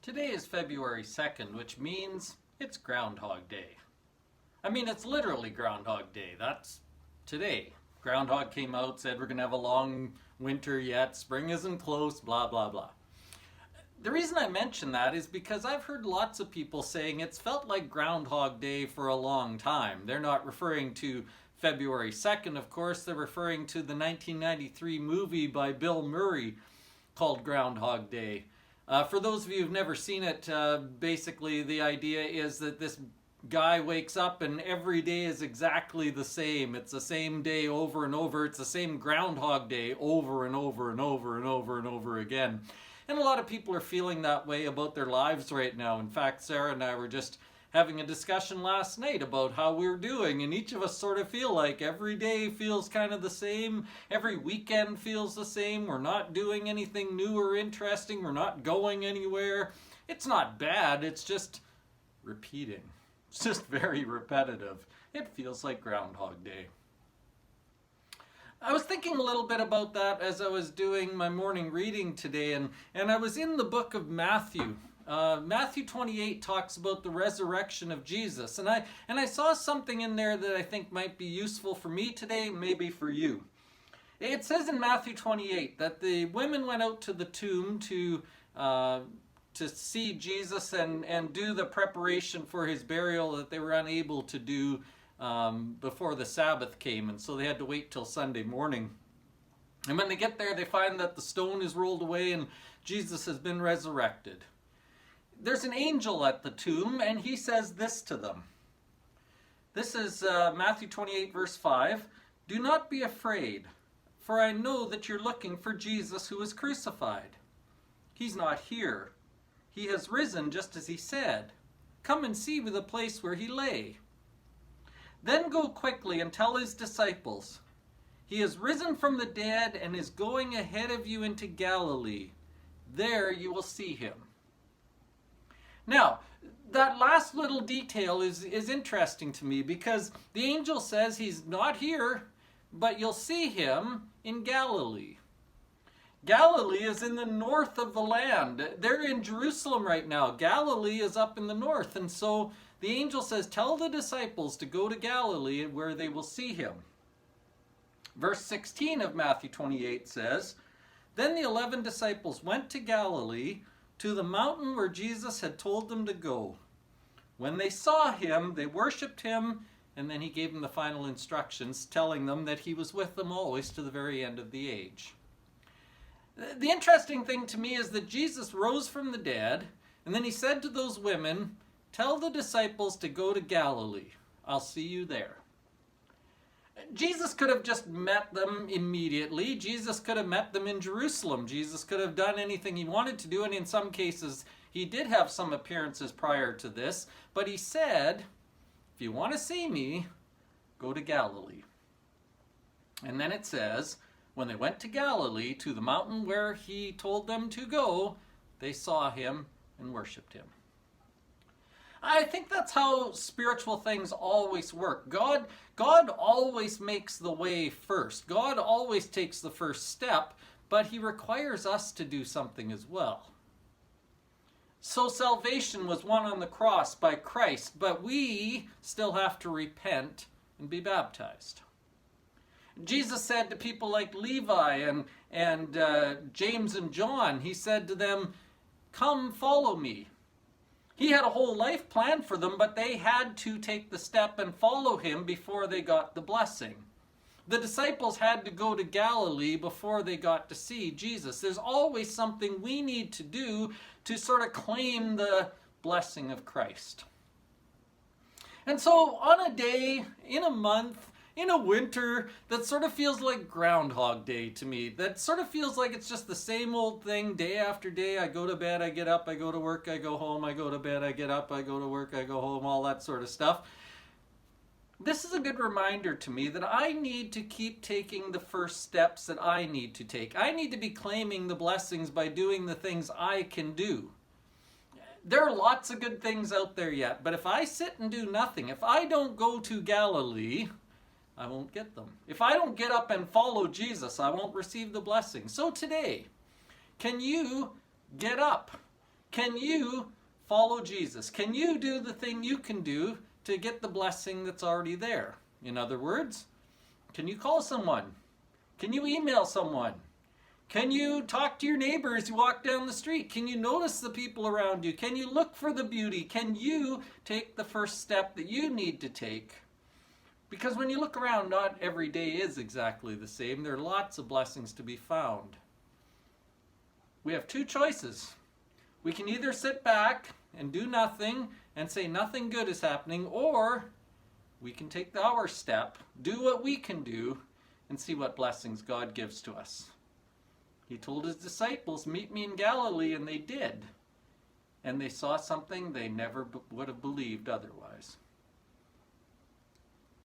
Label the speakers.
Speaker 1: Today is February 2nd, which means it's Groundhog Day. I mean, it's literally Groundhog Day. That's today. Groundhog came out, said we're going to have a long winter yet, spring isn't close, blah, blah, blah. The reason I mention that is because I've heard lots of people saying it's felt like Groundhog Day for a long time. They're not referring to February 2nd, of course. They're referring to the 1993 movie by Bill Murray called Groundhog Day. For those of you who've never seen it, basically the idea is that this guy wakes up and every day is exactly the same. It's the same day over and over. It's the same Groundhog Day over and over and over and over and over again. And a lot of people are feeling that way about their lives right now. In fact, Sarah and I were just having a discussion last night about how we're doing, and each of us sort of feel like every day feels kind of the same, every weekend feels the same, we're not doing anything new or interesting, we're not going anywhere. It's not bad, it's just repeating. It's just very repetitive. It feels like Groundhog Day. I was thinking a little bit about that as I was doing my morning reading today, and I was in the book of Matthew. Matthew 28 talks about the resurrection of Jesus, and I saw something in there that I think might be useful for me today, maybe for you. It says in Matthew 28 that the women went out to the tomb to see Jesus and do the preparation for his burial that they were unable to do before the Sabbath came, and so they had to wait till Sunday morning. And when they get there, they find that the stone is rolled away and Jesus has been resurrected. There's an angel at the tomb, and he says this to them. This is Matthew 28, verse 5. "Do not be afraid, for I know that you're looking for Jesus who was crucified. He's not here. He has risen just as he said. Come and see the place where he lay. Then go quickly and tell his disciples, he has risen from the dead and is going ahead of you into Galilee. There you will see him." Now, that last little detail is interesting to me because the angel says he's not here, but you'll see him in Galilee. Galilee is in the north of the land. They're in Jerusalem right now. Galilee is up in the north, and so the angel says, tell the disciples to go to Galilee where they will see him. Verse 16 of Matthew 28 says, "Then the 11 disciples went to Galilee, to the mountain where Jesus had told them to go. When they saw him, they worshipped him," and then he gave them the final instructions, telling them that he was with them always to the very end of the age. The interesting thing to me is that Jesus rose from the dead, and then he said to those women, "Tell the disciples to go to Galilee. I'll see you there." Jesus could have just met them immediately. Jesus could have met them in Jerusalem. Jesus could have done anything he wanted to do, and in some cases he did have some appearances prior to this, but he said, if you want to see me, go to Galilee. And then it says, when they went to Galilee, to the mountain where he told them to go, they saw him and worshipped him. I think that's how spiritual things always work. God always makes the way first. God always takes the first step, but he requires us to do something as well. So salvation was won on the cross by Christ, but we still have to repent and be baptized. Jesus said to people like Levi and James and John, he said to them, "Come, follow me." He had a whole life planned for them, but they had to take the step and follow him before they got the blessing. The disciples had to go to Galilee before they got to see Jesus. There's always something we need to do to sort of claim the blessing of Christ. And so on a day, in a month, in a winter, that sort of feels like Groundhog Day to me. That sort of feels like it's just the same old thing day after day. I go to bed, I get up, I go to work, I go home, I go to bed, I get up, I go to work, I go home, all that sort of stuff. This is a good reminder to me that I need to keep taking the first steps that I need to take. I need to be claiming the blessings by doing the things I can do. There are lots of good things out there yet, but if I sit and do nothing, if I don't go to Galilee, I won't get them. If I don't get up and follow Jesus, I won't receive the blessing. So today, can you get up? Can you follow Jesus? Can you do the thing you can do to get the blessing that's already there? In other words, can you call someone? Can you email someone? Can you talk to your neighbor as you walk down the street? Can you notice the people around you? Can you look for the beauty? Can you take the first step that you need to take? Because when you look around, not every day is exactly the same. There are lots of blessings to be found. We have two choices. We can either sit back and do nothing and say nothing good is happening, or we can take our step, do what we can do, and see what blessings God gives to us. He told his disciples, meet me in Galilee, and they did. And they saw something they never would have believed otherwise.